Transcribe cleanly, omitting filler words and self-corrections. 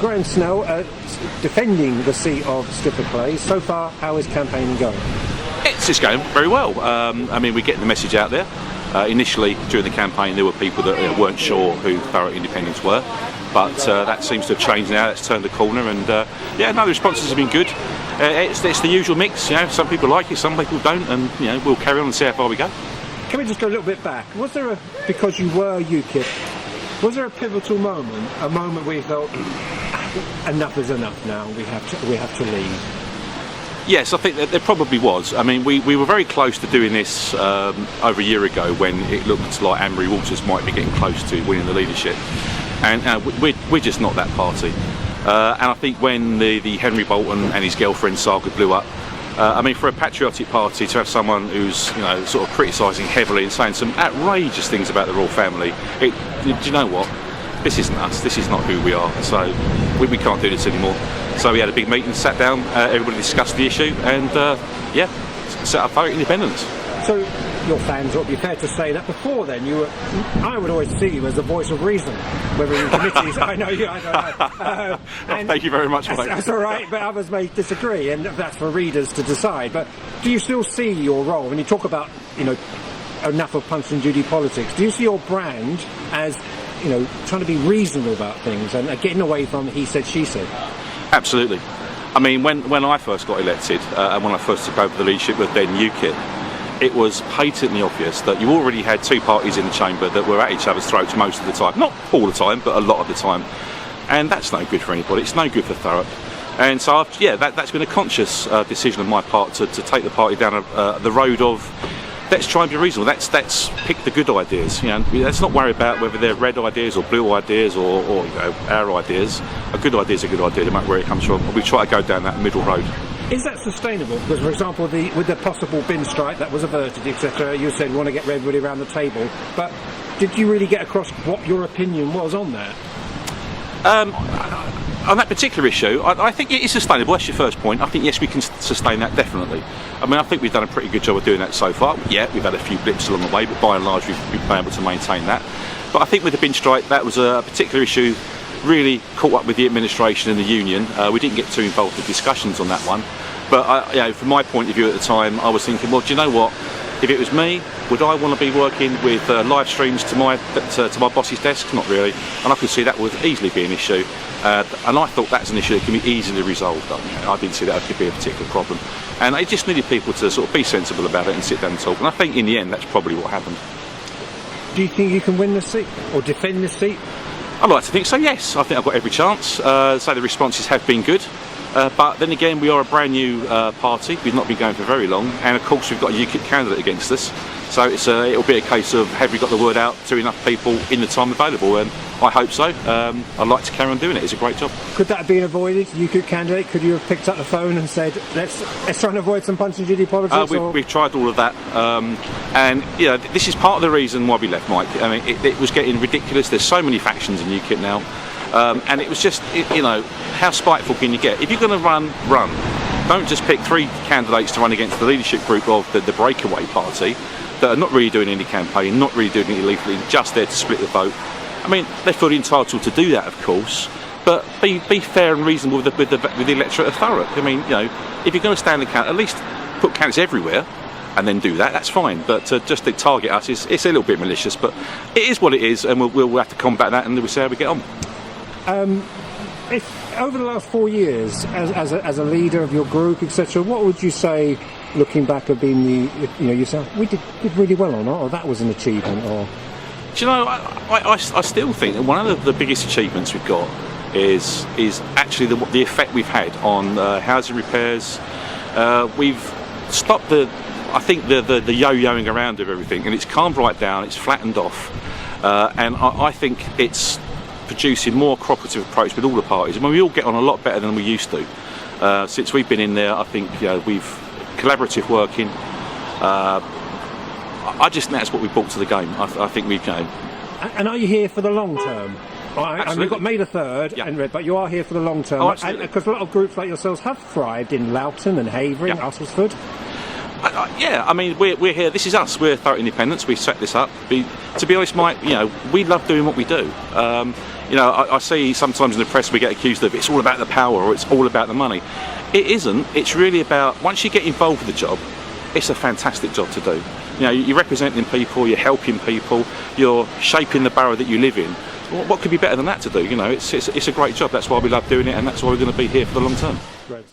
Graham Snell, defending the seat of Stiffer-Clay. So far, how is campaigning going? It's going very well. I mean, we're getting the message out there. Initially, during the campaign, there were people that weren't sure who Thurrock Independents were, but that seems to have changed now. It's turned the corner, and yeah, no, the responses have been good. It's the usual mix. You know, some people like it, some people don't, and you know, we'll carry on and see how far we go. Can we just go a little bit back? Was there because you were UKIP, was there a pivotal moment, a moment where you felt enough is enough now, we have to leave? Yes, I think that there probably was. I mean, we were very close to doing this over a year ago when it looked like Anne-Marie Waters might be getting close to winning the leadership, and we're just not that party. And I think when the Henry Bolton and his girlfriend saga blew up, I mean, for a patriotic party to have someone who's sort of criticising heavily and saying some outrageous things about the royal family, do you know what? This isn't us. This is not who we are. So we can't do this anymore. So we had a big meeting, sat down, everybody discussed the issue, and yeah, set up Thurrock Independents. So your fans, it would be fair to say that before then I would always see you as the voice of reason, whether in committees. I know you. And thank you very much, mate. That's all right, but others may disagree, and that's for readers to decide. But do you still see your role when you talk about enough of Punch and Judy politics? Do you see your brand as trying to be reasonable about things and getting away from he said, she said? Absolutely. I mean, when I first got elected and when I first took over the leadership of then UKIP, it was patently obvious that you already had two parties in the chamber that were at each other's throats most of the time. Not all the time, but a lot of the time. And that's no good for anybody. It's no good for Thurrock. And so, that's been a conscious decision on my part to take the party down the road of let's try and be reasonable. Let's pick the good ideas. Let's not worry about whether they're red ideas or blue ideas or our ideas. A good idea is a good idea, no matter where it comes from. We try to go down that middle road. Is that sustainable? Because, for example, with the possible bin strike that was averted, etc., you said you want to get everybody around the table. But did you really get across what your opinion was on that? On that particular issue, I think it is sustainable. That's your first point. I think, yes, we can sustain that, definitely. I mean, I think we've done a pretty good job of doing that so far. Yeah, we've had a few blips along the way, but by and large, we've been able to maintain that. But I think with the bin strike, that was a particular issue, really caught up with the administration and the union. We didn't get too involved with discussions on that one. But from my point of view at the time, I was thinking, well, do you know what? If it was me, would I want to be working with live streams to my boss's desk? Not really. And I could see that would easily be an issue. And I thought that's an issue that can be easily resolved. I didn't see that could be a particular problem. And I just needed people to sort of be sensible about it and sit down and talk. And I think in the end, that's probably what happened. Do you think you can win the seat or defend the seat? I'd like to think so, yes. I think I've got every chance. So the responses have been good. But then again, we are a brand new party. We've not been going for very long, and of course we've got a UKIP candidate against us. So it'll be a case of have we got the word out to enough people in the time available, and I hope so. I'd like to carry on doing it. It's a great job. Could that have been avoided, UKIP candidate? Could you have picked up the phone and said, let's try and avoid some Punch and Judy politics? We've tried all of that, and this is part of the reason why we left, Mike. I mean, it was getting ridiculous. There's so many factions in UKIP now. And it was just, how spiteful can you get? If you're going to run. Don't just pick three candidates to run against the leadership group of the breakaway party that are not really doing any campaign, not really doing any leafleting, just there to split the vote. I mean, they feel entitled to do that, of course, but be fair and reasonable with the electorate of Thurrock. I mean, if you're going to stand the count, at least put candidates everywhere and then do that, that's fine. But just to target us, it's a little bit malicious, but it is what it is, and we'll have to combat that, and we'll see how we get on. Over the last 4 years, as a leader of your group, etc., what would you say, looking back, have been yourself? We did really well or not, or that was an achievement, or? Do you know, I still think that one of the biggest achievements we've got is actually the effect we've had on housing repairs. We've stopped the yo-yoing around of everything, and it's calmed right down. It's flattened off, and I think it's producing more cooperative approach with all the parties. I mean, we all get on a lot better than we used to. Since we've been in there, I think we've collaborative working. I just think that's what we brought to the game. I think we've. And are you here for the long term? And we've got May the 3rd, yeah. But you are here for the long term. Oh, absolutely. Because a lot of groups like yourselves have thrived in Loughton and Havering, Ustlesford. Yeah, I mean, we're here. This is us. We're Thurrock Independents. We set this up. To be honest, Mike, we love doing what we do. I see sometimes in the press we get accused of it's all about the power or it's all about the money. It isn't. It's really about, once you get involved with the job, it's a fantastic job to do. You're representing people, you're helping people, you're shaping the borough that you live in. What could be better than that to do? It's a great job. That's why we love doing it, and that's why we're going to be here for the long term. Great.